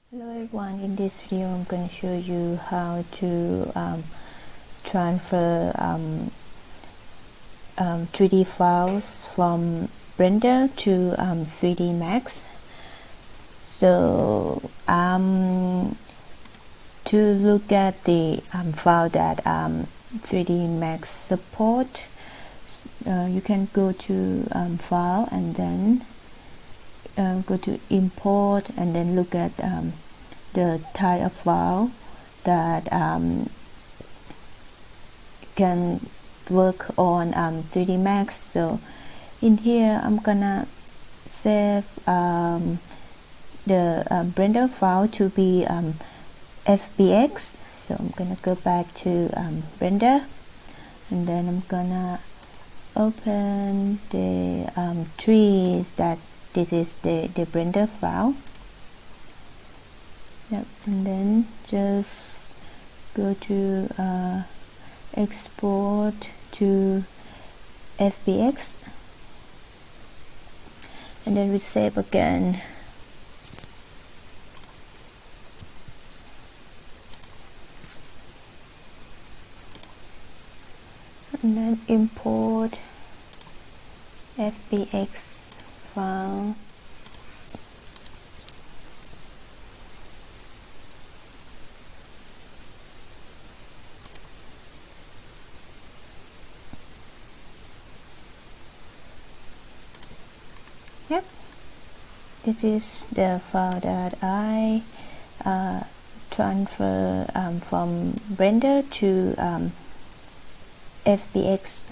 Hello everyone, in this video I'm going to show you how to transfer 3D files from Blender to 3D Max. So to look at the file that 3D Max support, you can go to file and then go to import and then look at the type of file that can work on 3D Max. So in here I'm gonna save the Blender file to be FBX. So I'm gonna go back to Blender and then I'm gonna open the trees that this is the Blender file. Yep. And then just go to export to FBX and then we save again. And then import FBX file. Yep, this is the file that I transfer from Blender to FBX